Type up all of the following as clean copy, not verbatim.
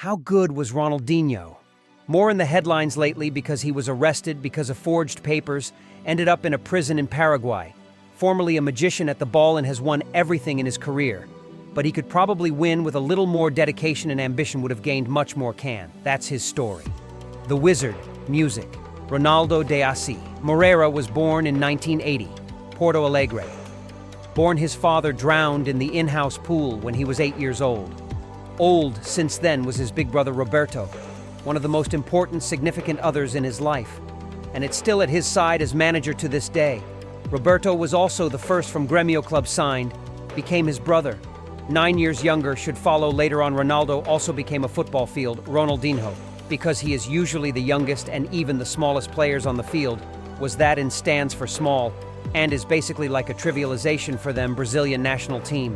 How good was Ronaldinho? More in the headlines lately because he was arrested because of forged papers, ended up in a prison in Paraguay. Formerly a magician at the ball and has won everything in his career. But he could probably win with a little more dedication, and ambition would have gained much more can. That's his story. The Wizard, music. Ronaldo de Assis. Moreira was born in 1980, Porto Alegre. Born, his father drowned in the in-house pool when he was 8 years old. Old since then was his big brother Roberto, one of the most important, significant others in his life. And it's still at his side as manager to this day. Roberto was also the first from Grêmio club signed, became his brother. 9 years younger, should follow later on. Ronaldo also became a football field, Ronaldinho, because he is usually the youngest and even the smallest players on the field, was that and stands for small, and is basically like a trivialization for them Brazilian national team.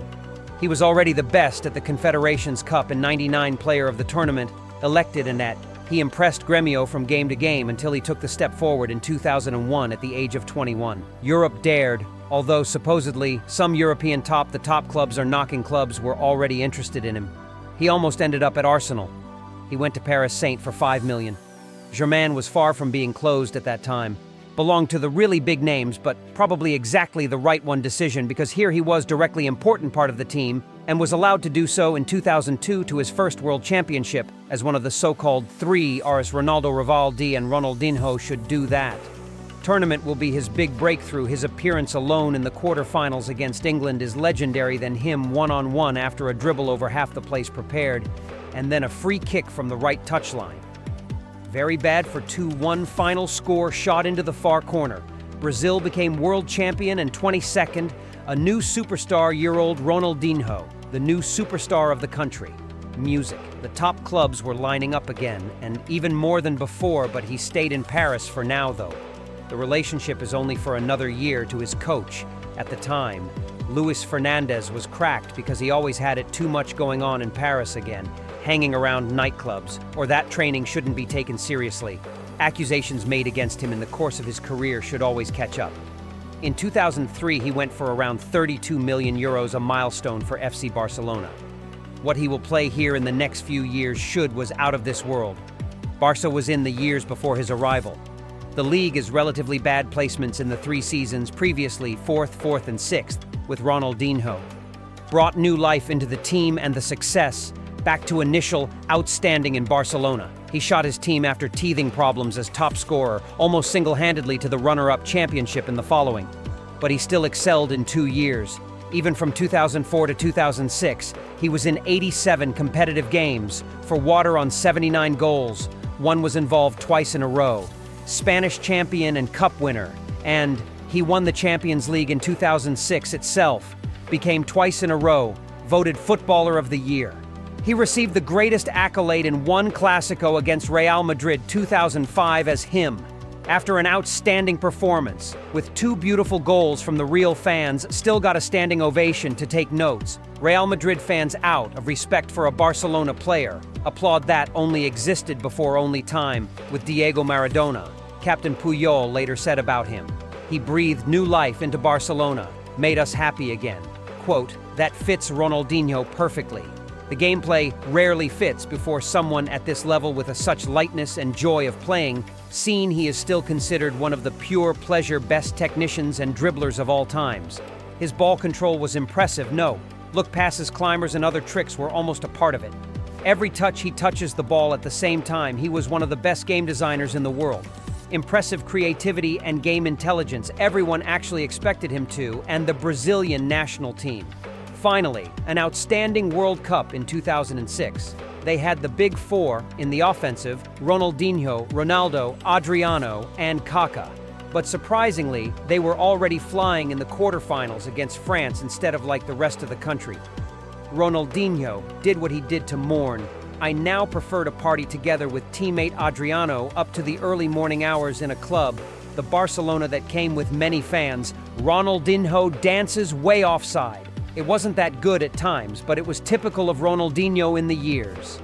He was already the best at the Confederations Cup and 99 player of the tournament, elected, and that he impressed Grêmio from game to game until he took the step forward in 2001 at the age of 21. Europe dared, although supposedly some European the top clubs or knocking clubs were already interested in him. He almost ended up at Arsenal. He went to Paris Saint for 5 million. Germain was far from being closed at that time. Belonged to the really big names, but probably exactly the right one decision, because here he was directly important part of the team and was allowed to do so in 2002 to his first world championship as one of the so-called three, as Ronaldo, Rivaldi and Ronaldinho should do that. Tournament will be his big breakthrough. His appearance alone in the quarterfinals against England is legendary, than him one-on-one after a dribble over half the place prepared, and then a free kick from the right touchline. Very bad for 2-1 final score, shot into the far corner. Brazil became world champion, and 22nd, a new superstar year-old Ronaldinho, the new superstar of the country. Music. The top clubs were lining up again, and even more than before, but he stayed in Paris for now though. The relationship is only for another year to his coach. At the time, Luis Fernandez was cracked because he always had it too much going on in Paris again, hanging around nightclubs, or that training shouldn't be taken seriously. Accusations made against him in the course of his career should always catch up. In 2003, he went for around 32 million euros, a milestone for FC Barcelona. What he will play here in the next few years was out of this world. Barca was in the years before his arrival. The league is relatively bad placements in the 3 seasons previously, 4th, and 6th, with Ronaldinho. Brought new life into the team and the success, back to initial outstanding in Barcelona. He shot his team after teething problems as top scorer, almost single-handedly to the runner-up championship in the following. But he still excelled in 2 years. Even from 2004 to 2006, he was in 87 competitive games, for water on 79 goals. One was involved twice in a row. Spanish champion and cup winner, and he won the Champions League in 2006 itself, became twice in a row, voted Footballer of the Year. He received the greatest accolade in one Clásico against Real Madrid 2005 as him. After an outstanding performance, with 2 beautiful goals from the real fans, still got a standing ovation to take notes. Real Madrid fans, out of respect for a Barcelona player, applaud that only existed before only time, with Diego Maradona. Captain Puyol later said about him, "He breathed new life into Barcelona, made us happy again." Quote, "That fits Ronaldinho perfectly. The gameplay rarely fits before someone at this level with such lightness and joy of playing. Seen, he is still considered one of the pure pleasure best technicians and dribblers of all times. His ball control was impressive, look passes, climbers and other tricks were almost a part of it. Every touch he touches the ball at the same time. He was one of the best game designers in the world. Impressive creativity and game intelligence, everyone actually expected him to, and the Brazilian national team. Finally, an outstanding World Cup in 2006. They had the big 4 in the offensive: Ronaldinho, Ronaldo, Adriano, and Kaká. But surprisingly, they were already flying in the quarterfinals against France instead of like the rest of the country. Ronaldinho did what he did to mourn. "I now prefer to party together with teammate Adriano up to the early morning hours in a club. The Barcelona that came with many fans. Ronaldinho dances way offside. It wasn't that good at times, but it was typical of Ronaldinho in the years."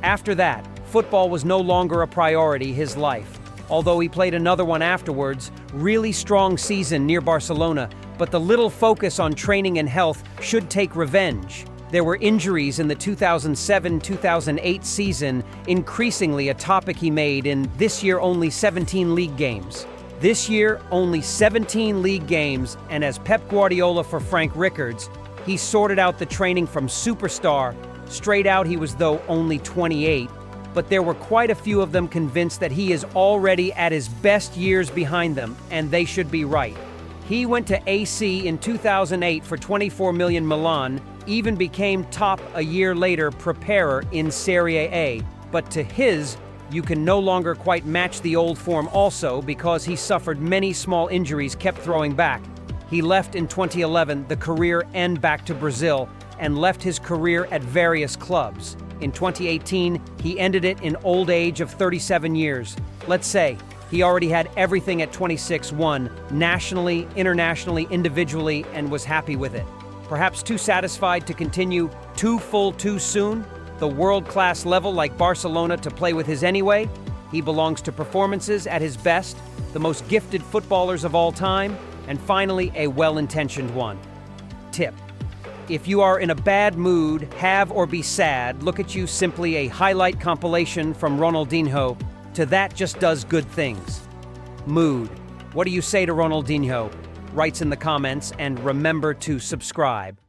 After that, football was no longer a priority his life. Although he played another one afterwards, really strong season near Barcelona, but the little focus on training and health should take revenge. There were injuries in the 2007-2008 season, increasingly a topic he made in this year only 17 league games. This year, only 17 league games, and as Pep Guardiola for Frank Rickards, he sorted out the training from superstar. Straight out he was though only 28, but there were quite a few of them convinced that he is already at his best years behind them, and they should be right. He went to AC in 2008 for 24 million Milan, even became top a year later preparer in Serie A, but to his, you can no longer quite match the old form also because he suffered many small injuries, kept throwing back. He left in 2011, the career end back to Brazil, and left his career at various clubs. In 2018, he ended it in old age of 37 years. Let's say he already had everything at 26, won nationally, internationally, individually, and was happy with it. Perhaps too satisfied to continue too full too soon? The world-class level like Barcelona to play with his anyway? He belongs to performances at his best, the most gifted footballers of all time, and finally, a well-intentioned one. Tip: if you are in a bad mood, have or be sad, look at you simply a highlight compilation from Ronaldinho to that just does good things. Mood. What do you say to Ronaldinho? Writes in the comments, and remember to subscribe.